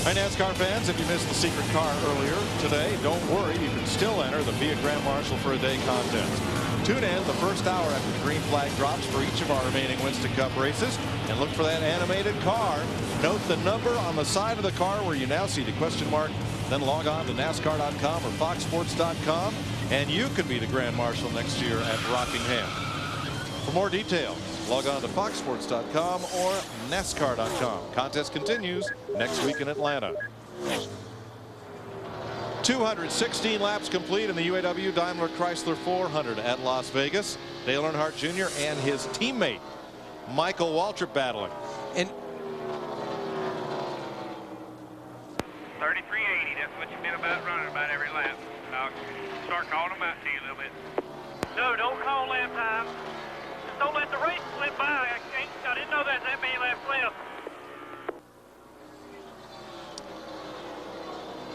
Hi, NASCAR fans. If you missed the secret car earlier today, don't worry. You can still enter the Fiat Grand Marshal for a day contest. Tune in the first hour after the green flag drops for each of our remaining Winston Cup races and look for that animated car. Note the number on the side of the car where you now see the question mark. Then log on to NASCAR.com or FoxSports.com and you could be the Grand Marshal next year at Rockingham. For more details, log on to FoxSports.com or NASCAR.com. Contest continues next week in Atlanta. 216 laps complete in the UAW Daimler Chrysler 400 at Las Vegas. Dale Earnhardt Jr. and his teammate Michael Waltrip battling. And 33.80, that's what you've been about running about every lap. I'll start calling them out to you a little bit. No, don't call lap time. Just don't let the race slip by. I didn't know that many laps left.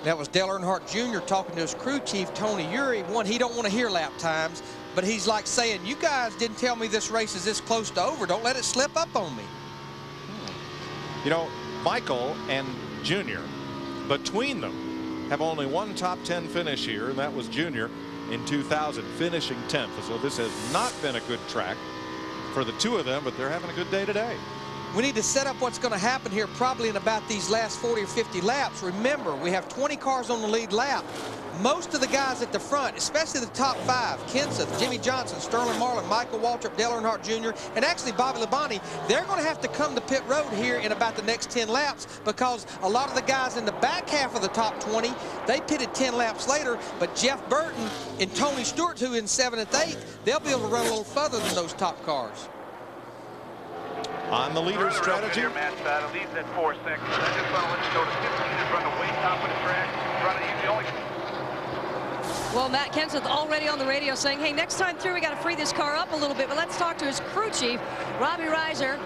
that was Dale Earnhardt Jr. talking to his crew chief, Tony Uri. One, he don't want to hear lap times, but he's like saying, you guys didn't tell me this race is this close to over. Don't let it slip up on me. You know, Michael and Junior, between them, have only one top 10 finish here, and that was Junior in 2000, finishing 10th. So this has not been a good track for the two of them, but they're having a good day today. We need to set up what's going to happen here probably in about these last 40 or 50 laps. Remember, we have 20 cars on the lead lap. Most of the guys at the front, especially the top five, Kenseth, Jimmy Johnson, Sterling Marlin, Michael Waltrip, Dale Earnhardt Jr., and actually Bobby Labonte, they're going to have to come to pit road here in about the next 10 laps because a lot of the guys in the back half of the top 20, they pitted 10 laps later, but Jeff Burton and Tony Stewart, who in 7th and 8th, they'll be able to run a little further than those top cars. On the leader's strategy. Here, Matt Stada leads at 4 seconds. I just want to let you go to 15 and run the way top of the track. Run it, the only. Well, Matt Kenseth already on the radio saying, hey, next time through, we got to free this car up a little bit. But let's talk to his crew chief, Robbie Reiser.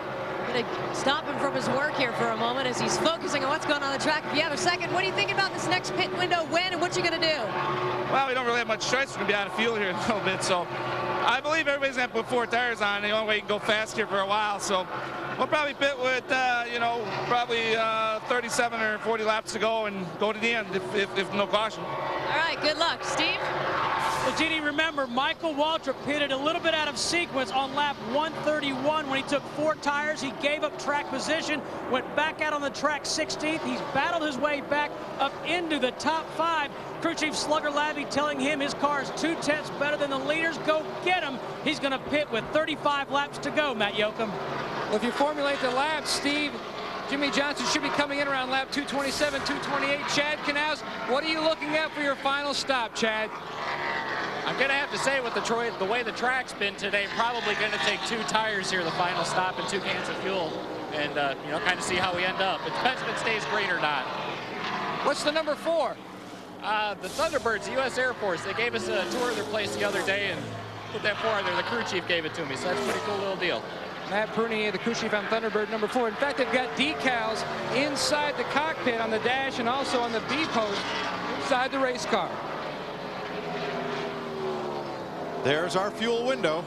Going to stop him from his work here for a moment as he's focusing on what's going on the track. If you have a second, what do you think about this next pit window? When and what you going to do? Well, we don't really have much choice. We're going to be out of fuel here in a little bit. So I believe everybody's going to put 4 tires on. The only way you can go fast here for a while. So we'll probably pit with, you know, probably 37 or 40 laps to go and go to the end if no caution. All right, good luck. Steve? Well, Jeannie, remember, Michael Waltrip pitted a little bit out of sequence on lap 131 when he took 4 tires. He gave up track position, went back out on the track 16th. He's battled his way back up into the top 5. Crew Chief Slugger Labby telling him his car is 2 tenths better than the leaders. Go get him. He's going to pit with 35 laps to go, Matt Yoakum. Well, if you formulate the laps, Steve, Jimmy Johnson should be coming in around lap 227, 228. Chad Canals, what are you looking at for your final stop, Chad? I'm going to have to say with the way the track's been today, probably going to take 2 tires here, the final stop, and 2 cans of fuel, and you know, kind of see how we end up. It depends if it stays green or not. What's the number 4? The Thunderbirds, the U.S. Air Force, they gave us a tour of their place the other day and put that 4 on there. The crew chief gave it to me, so that's a pretty cool little deal. Matt Pernier, the crew chief on Thunderbird number 4. In fact, they've got decals inside the cockpit on the dash and also on the B post inside the race car. There's our fuel window.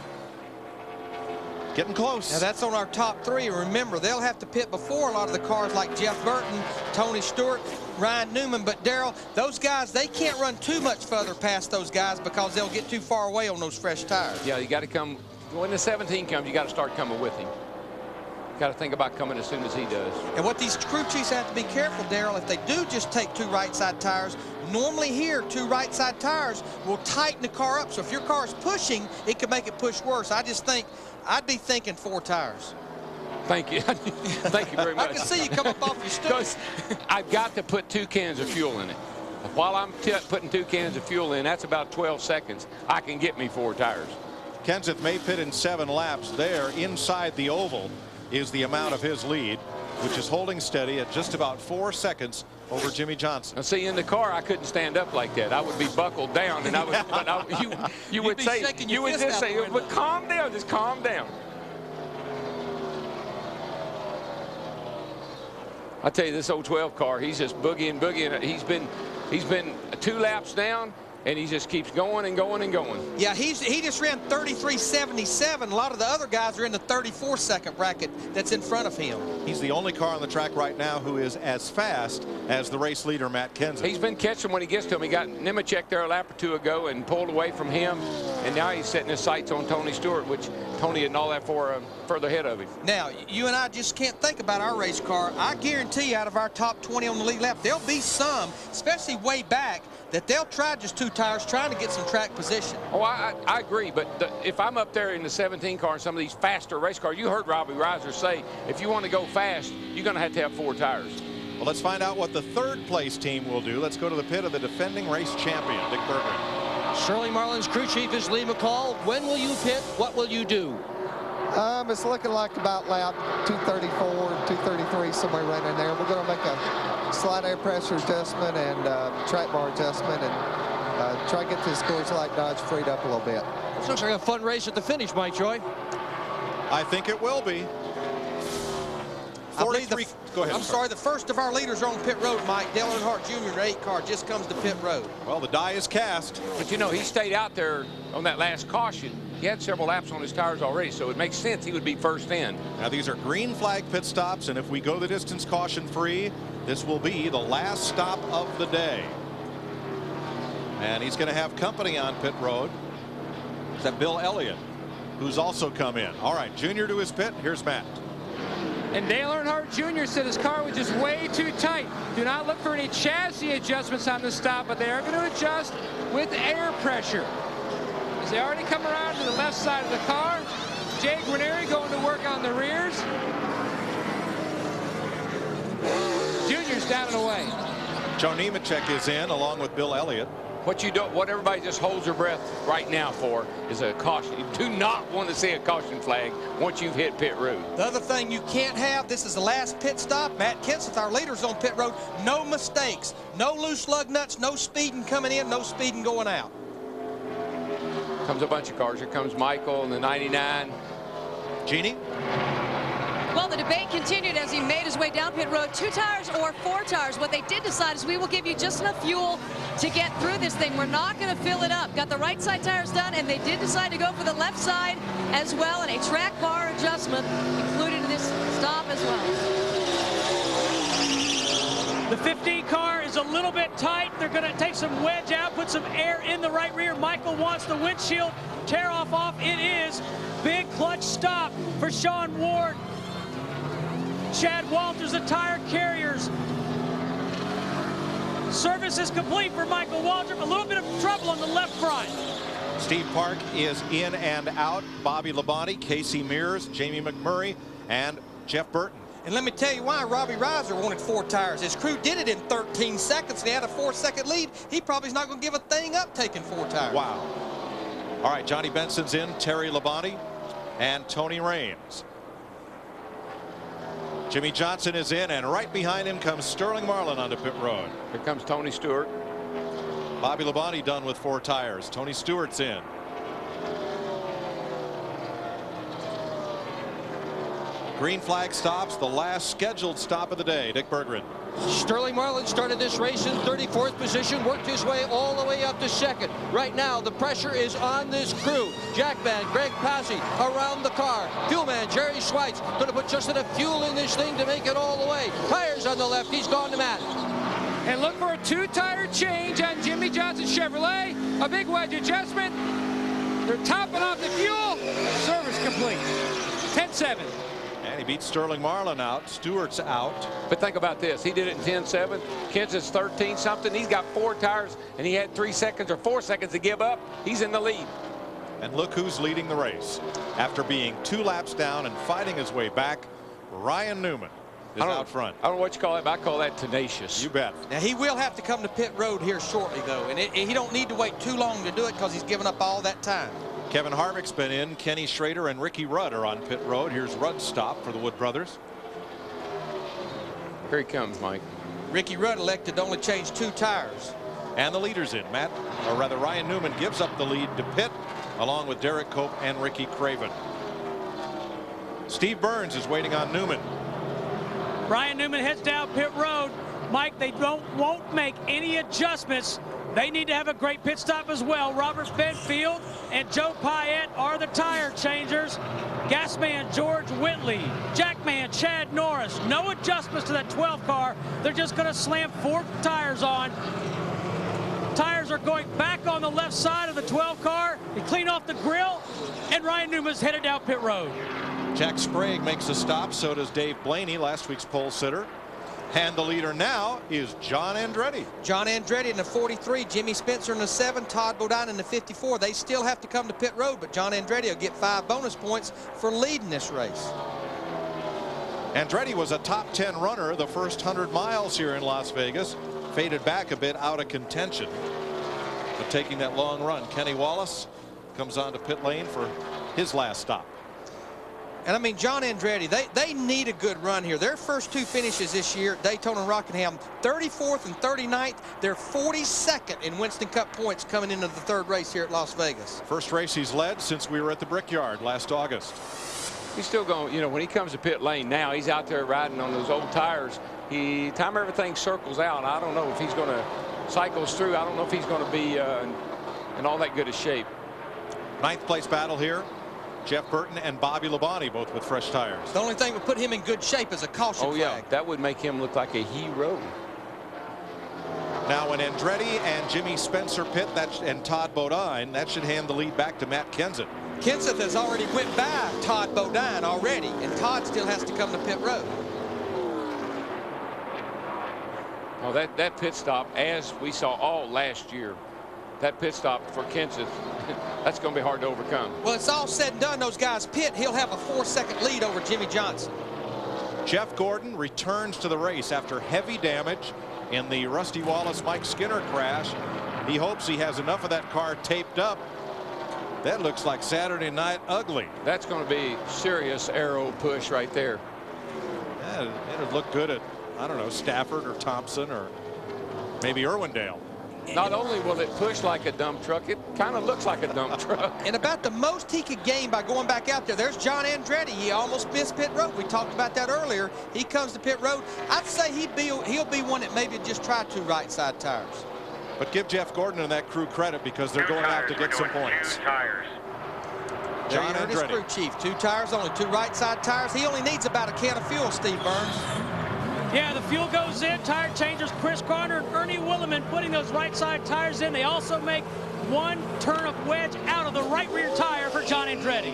Getting close. Now that's on our top 3. Remember, they'll have to pit before a lot of the cars like Jeff Burton, Tony Stewart, Ryan Newman. But Darrell, those guys, they can't run too much further past those guys because they'll get too far away on those fresh tires. Yeah, you got to come. When the 17 comes, you got to start coming with him. Got to think about coming as soon as he does. And what these crew chiefs have to be careful, Darrell, if they do just take 2 right side tires, normally here 2 right side tires will tighten the car up. So if your car is pushing, it could make it push worse. I just think I'd be thinking 4 tires. Thank you. Thank you very much. I can see you come up off your stool. I've got to put 2 cans of fuel in it. While I'm putting 2 cans of fuel in, that's about 12 seconds. I can get me 4 tires. Kenseth may pit in 7 laps. There inside the oval is the amount of his lead, which is holding steady at just about 4 seconds over Jimmy Johnson. Now, see, in the car, I couldn't stand up like that. I would be buckled down, and I would. But you would say, you would just say, but calm down, just calm down. I tell you, this old 12 car, he's just boogieing. He's been 2 laps down, and he just keeps going and going and going. Yeah, he just ran 33.77. A lot of the other guys are in the 34-second bracket that's in front of him. He's the only car on the track right now who is as fast as the race leader, Matt Kenseth. He's been catching when he gets to him. He got Nemechek there a lap or two ago and pulled away from him, and now he's setting his sights on Tony Stewart, which Tony isn't all that further ahead of him. Now, you and I just can't think about our race car. I guarantee you, out of our top 20 on the lead lap, there'll be some, especially way back, that they'll try just 2 tires trying to get some track position. Oh, I agree, but if I'm up there in the 17 car and some of these faster race cars, you heard Robbie Reiser say, if you want to go fast, you're going to have 4 tires. Well, let's find out what the 3rd place team will do. Let's go to the pit of the defending race champion, Dick Berggren. Sterling Marlin's crew chief is Lee McCall. When will you pit? What will you do? It's looking like about lap 234, 233, somewhere right in there. We're going to make a slight air pressure adjustment and track bar adjustment and try to get this Coors Light Dodge freed up a little bit. This looks like a fun race at the finish, Mike Joy. I think it will be. 43. Go ahead. I'm sorry, the first of our leaders are on pit road, Mike. Dale Earnhardt Jr., 8 car, just comes to pit road. Well, the die is cast. But you know, he stayed out there on that last caution. He had several laps on his tires already, so it makes sense he would be first in. Now, these are green flag pit stops, and if we go the distance caution free, this will be the last stop of the day. And he's going to have company on pit road. Is that Bill Elliott, who's also come in. All right, Junior to his pit. Here's Matt. And Dale Earnhardt Jr. said his car was just way too tight. Do not look for any chassis adjustments on the stop, but they are going to adjust with air pressure. As they already come around to the left side of the car, Jay Guarneri going to work on the rears. Junior's down and away. Joe Nemechek is in along with Bill Elliott. What everybody just holds their breath right now for is a caution. You do not want to see a caution flag once you've hit pit road. The other thing you can't have, this is the last pit stop. Matt Kenseth, our leader's on pit road. No mistakes, no loose lug nuts, no speeding coming in, no speeding going out. Comes a bunch of cars. Here comes Michael in the 99. Jeannie? Well, the debate continued as he made his way down pit road. 2 tires or 4 tires. What they did decide is we will give you just enough fuel to get through this thing. We're not going to fill it up. Got the right side tires done, and they did decide to go for the left side as well, and a track bar adjustment included in this stop as well. The 15 car is a little bit tight. They're going to take some wedge out, put some air in the right rear. Michael wants the windshield tear off. It is. Big clutch stop for Sean Ward. Chad Walters, the tire carriers. Service is complete for Michael Waltrip. A little bit of trouble on the left front. Steve Park is in and out. Bobby Labonte, Casey Mears, Jamie McMurray, and Jeff Burton. And let me tell you why Robbie Reiser wanted 4 tires. His crew did it in 13 seconds, and he had a 4-second lead. He probably is not going to give a thing up taking 4 tires. Wow. All right, Johnny Benson's in, Terry Labonte, and Tony Raines. Jimmy Johnson is in, and right behind him comes Sterling Marlin onto pit road. Here comes Tony Stewart. Bobby Labonte done with 4 tires. Tony Stewart's in. Green flag stops, the last scheduled stop of the day. Dick Berggren. Sterling Marlin started this race in 34th position, worked his way all the way up to 2nd. Right now, the pressure is on this crew. Jackman, Greg Passy around the car. Fuelman, Jerry Schweitz, going to put just enough fuel in this thing to make it all the way. Tires on the left, he's gone to Matt. And look for a 2-tire change on Jimmy Johnson Chevrolet. A big wedge adjustment. They're topping off the fuel. Service complete. 10-7. And he beat Sterling Marlin out. Stewart's out. But think about this. He did it in 10-7. Kenseth's 13-something. He's got 4 tires, and he had 3 seconds or 4 seconds to give up. He's in the lead. And look who's leading the race. After being 2 laps down and fighting his way back, Ryan Newman is out front. I don't know what you call it, but I call that tenacious. You bet. Now, he will have to come to pit road here shortly, though, and he don't need to wait too long to do it because he's given up all that time. Kevin Harvick's been in. Kenny Schrader and Ricky Rudd are on pit road. Here's Rudd's stop for the Wood brothers. Here he comes, Mike. Ricky Rudd elected to only change 2 tires. And the leader's in. Ryan Newman gives up the lead to pit along with Derek Cope and Ricky Craven. Steve Burns is waiting on Newman. Ryan Newman heads down pit road. Mike, they won't make any adjustments They need to have a great pit stop as well. Robert Benfield and Joe Pyatt are the tire changers. Gasman George Whitley, Jackman Chad Norris. No adjustments to that 12 car. They're just going to slam 4 tires on. Tires are going back on the left side of the 12 car. They clean off the grill, and Ryan Newman's headed down pit road. Jack Sprague makes a stop. So does Dave Blaney, last week's pole sitter. And the leader now is John Andretti. John Andretti in the 43, Jimmy Spencer in the 7, Todd Bodine in the 54. They still have to come to pit road, but John Andretti will get 5 bonus points for leading this race. Andretti was a top 10 runner the first 100 miles here in Las Vegas. Faded back a bit out of contention, but taking that long run. Kenny Wallace comes onto pit lane for his last stop. And I mean, John Andretti, they need a good run here. Their first 2 finishes this year, Daytona and Rockingham, 34th and 39th. They're 42nd in Winston Cup points coming into the 3rd race here at Las Vegas. First race he's led since we were at the Brickyard last August. He's still going, you know, when he comes to pit lane now, he's out there riding on those old tires. Time everything circles out, I don't know if he's going to cycles through. I don't know if he's going to be in all that good a shape. 9th place battle here. Jeff Burton and Bobby Labonte both with fresh tires. The only thing that would put him in good shape is a caution flag. Yeah, that would make him look like a hero. Now when Andretti and Jimmy Spencer pit and Todd Bodine, that should hand the lead back to Matt Kenseth. Kenseth has already went by Todd Bodine already, and Todd still has to come to pit road. Well, that pit stop, as we saw all last year, that pit stop for Kenseth, that's going to be hard to overcome. Well, it's all said and done. Those guys pit. He'll have a 4-second lead over Jimmy Johnson. Jeff Gordon returns to the race after heavy damage in the Rusty Wallace Mike Skinner crash. He hopes he has enough of that car taped up. That looks like Saturday Night Ugly. That's going to be serious aero push right there. Yeah, it'd look good at, I don't know, Stafford or Thompson or maybe Irwindale. Not only will it push like a dump truck, it kind of looks like a dump truck. And about the most he could gain by going back out there. There's John Andretti. He almost missed pit road. We talked about that earlier. He comes to pit road. I'd say he'll be one that maybe just try 2 right side tires. But give Jeff Gordon and that crew credit because they're going out to get some points. 2 tires. John His Andretti. crew chief. 2 tires only, 2 right side tires. He only needs about a can of fuel, Steve Burns. Yeah, the fuel goes in. Tire changers Chris Garner and Ernie Williman putting those right side tires in. They also make 1 turn of wedge out of the right rear tire for John Andretti.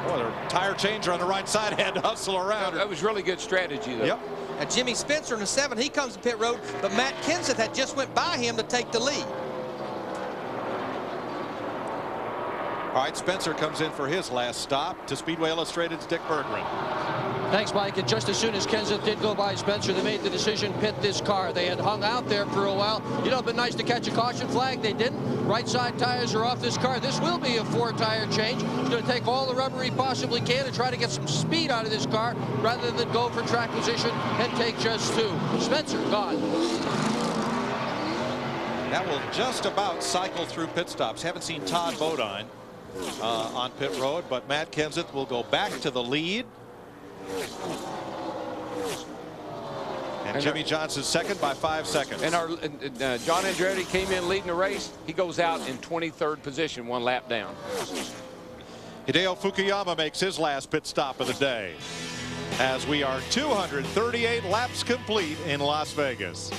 Well, their tire changer on the right side had to hustle around. That was really good strategy, though. Yep. And Jimmy Spencer in the 7, he comes to pit road, but Matt Kenseth had just went by him to take the lead. All right, Spencer comes in for his last stop. To Speedway Illustrated's Dick Berggren. Thanks, Mike. And just as soon as Kenseth did go by Spencer, they made the decision pit this car. They had hung out there for a while. You know, it'd been nice to catch a caution flag. They didn't. Right side tires are off this car. This will be a 4-tire change. He's going to take all the rubber he possibly can and try to get some speed out of this car rather than go for track position and take just 2. Spencer gone. That will just about cycle through pit stops. Haven't seen Todd Bodine on pit road, but Matt Kenseth will go back to the lead. And Jimmy Johnson's second by 5 seconds. And our John Andretti came in leading the race. He goes out in 23rd position, 1 lap down. Hideo Fukuyama makes his last pit stop of the day as we are 238 laps complete in Las Vegas.